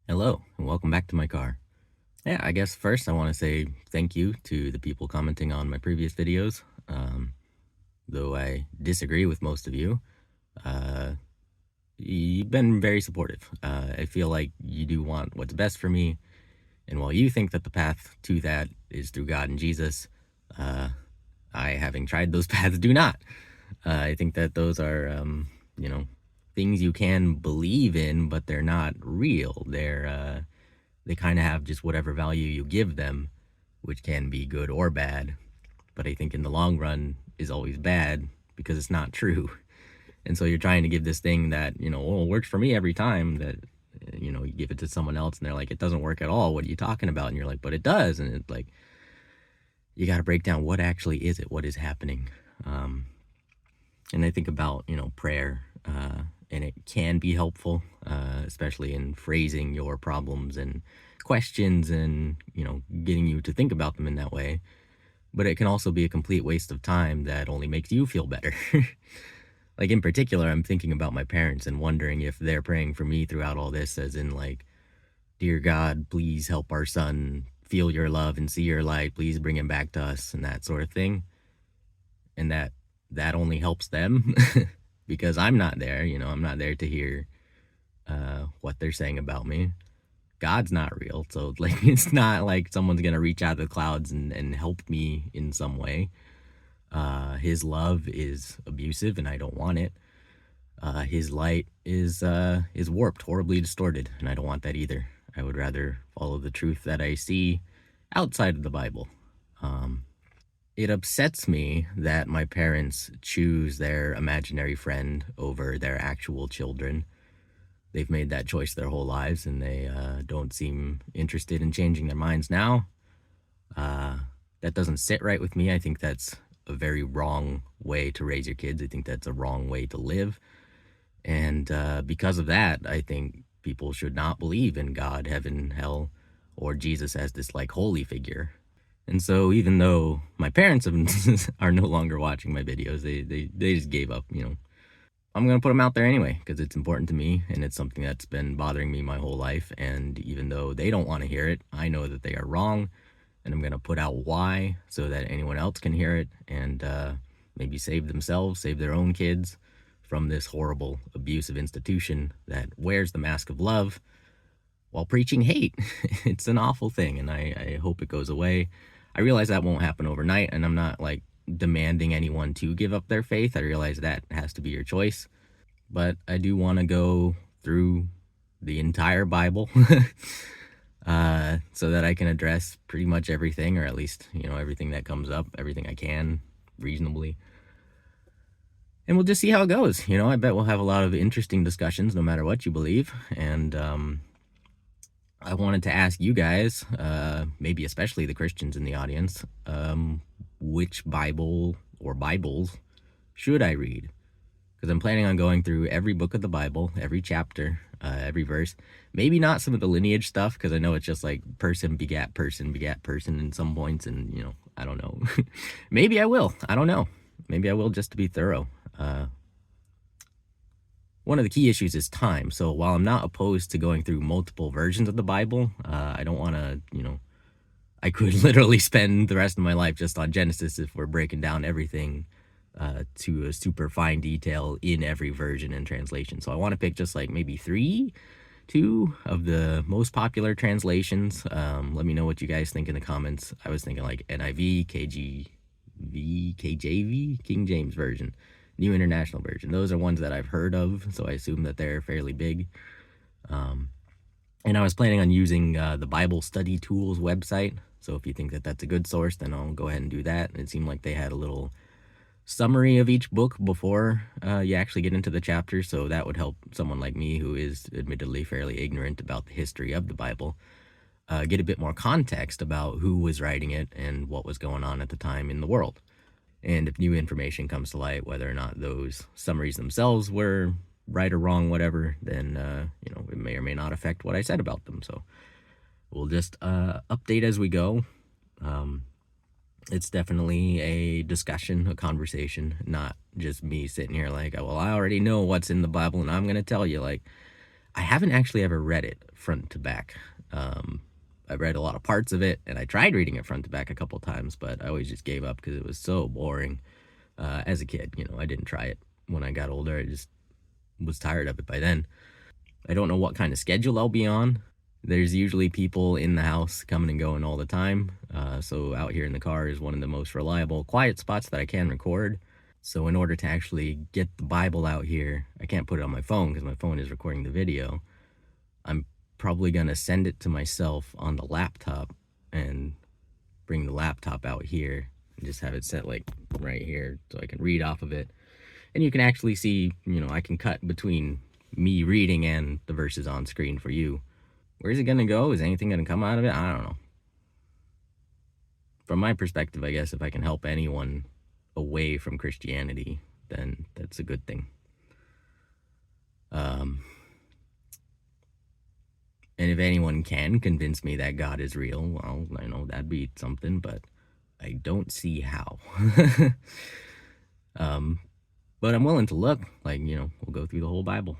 Hello, and welcome back to my car. Yeah, I guess first I want to say thank you to the people commenting on my previous videos. Though I disagree with most of you, uh, you've been very supportive. I feel like you do want what's best for me, and while you think that the path to that is through God and Jesus, uh, I, having tried those paths, do not. I think that those are, you know, things you can believe in, but they're not real. They kind of have just whatever value you give them, which can be good or bad. But I think in the long run is always bad because it's not true. And so you're trying to give this thing that, works for me every time that, you give it to someone else and they're like, it doesn't work at all. What are you talking about? And you're like, but it does. And it's like, you got to break down what actually is it? What is happening? And I think about, prayer, and it can be helpful, especially in phrasing your problems and questions and, getting you to think about them in that way. But it can also be a complete waste of time that only makes you feel better. Like, in particular, I'm thinking about my parents and wondering if they're praying for me throughout all this, as in, like, dear God, please help our son feel your love and see your light. Please bring him back to us, and that sort of thing. And that only helps them because I'm not there. I'm not there to hear what they're saying about me. God's not real. So, like, it's not like someone's going to reach out of the clouds and help me in some way. His love is abusive and I don't want it. His light is warped, horribly distorted, and I don't want that either. I would rather follow the truth that I see outside of the Bible. It upsets me that my parents choose their imaginary friend over their actual children. They've made that choice their whole lives, and they don't seem interested in changing their minds now. That doesn't sit right with me. I think that's a very wrong way to raise your kids. I think that's a wrong way to live. And because of that, I think people should not believe in God, heaven, hell, or Jesus as this like holy figure. And so even though my parents are no longer watching my videos, they just gave up, I'm going to put them out there anyway because it's important to me and it's something that's been bothering me my whole life. And even though they don't want to hear it, I know that they are wrong. And I'm going to put out why so that anyone else can hear it and maybe save themselves, save their own kids from this horrible, abusive institution that wears the mask of love while preaching hate. It's an awful thing, and I hope it goes away. I realize that won't happen overnight, and I'm not like demanding anyone to give up their faith. I realize that has to be your choice. But I do want to go through the entire Bible so that I can address pretty much everything, or at least, everything that comes up, everything I can reasonably. And we'll just see how it goes. I bet we'll have a lot of interesting discussions no matter what you believe. And I wanted to ask you guys, maybe especially the Christians in the audience, which Bible or Bibles should I read? Because I'm planning on going through every book of the Bible, every chapter, every verse. Maybe not some of the lineage stuff, because I know it's just like person begat person in some points, and I don't know. Maybe I will. I don't know. Maybe I will just to be thorough. One of the key issues is time. So while I'm not opposed to going through multiple versions of the Bible, I don't want to, I could literally spend the rest of my life just on Genesis if we're breaking down everything to a super fine detail in every version and translation. So I want to pick just like maybe two of the most popular translations. Let me know what you guys think in the comments. I was thinking like NIV, KJV, King James Version, New International Version. Those are ones that I've heard of, so I assume that they're fairly big. And I was planning on using the Bible Study Tools website. So if you think that that's a good source, then I'll go ahead and do that. It seemed like they had a little summary of each book before you actually get into the chapters. So that would help someone like me, who is admittedly fairly ignorant about the history of the Bible, get a bit more context about who was writing it and what was going on at the time in the world. And if new information comes to light, whether or not those summaries themselves were right or wrong, whatever, then, it may or may not affect what I said about them. So we'll just update as we go. It's definitely a discussion, a conversation, not just me sitting here like, well, I already know what's in the Bible and I'm going to tell you. Like, I haven't actually ever read it front to back. Um, I read a lot of parts of it, and I tried reading it front to back a couple times, but I always just gave up because it was so boring. As a kid, I didn't try it. When I got older, I just was tired of it by then. I don't know what kind of schedule I'll be on. There's usually people in the house coming and going all the time. So out here in the car is one of the most reliable, quiet spots that I can record. So in order to actually get the Bible out here, I can't put it on my phone because my phone is recording the video. I'm probably going to send it to myself on the laptop and bring the laptop out here and just have it set like right here so I can read off of it. And you can actually see, I can cut between me reading and the verses on screen for you. Where's it going to go? Is anything going to come out of it? I don't know. From my perspective, I guess if I can help anyone away from Christianity, then that's a good thing. And if anyone can convince me that God is real, well, I know that'd be something, but I don't see how. But I'm willing to look. We'll go through the whole Bible.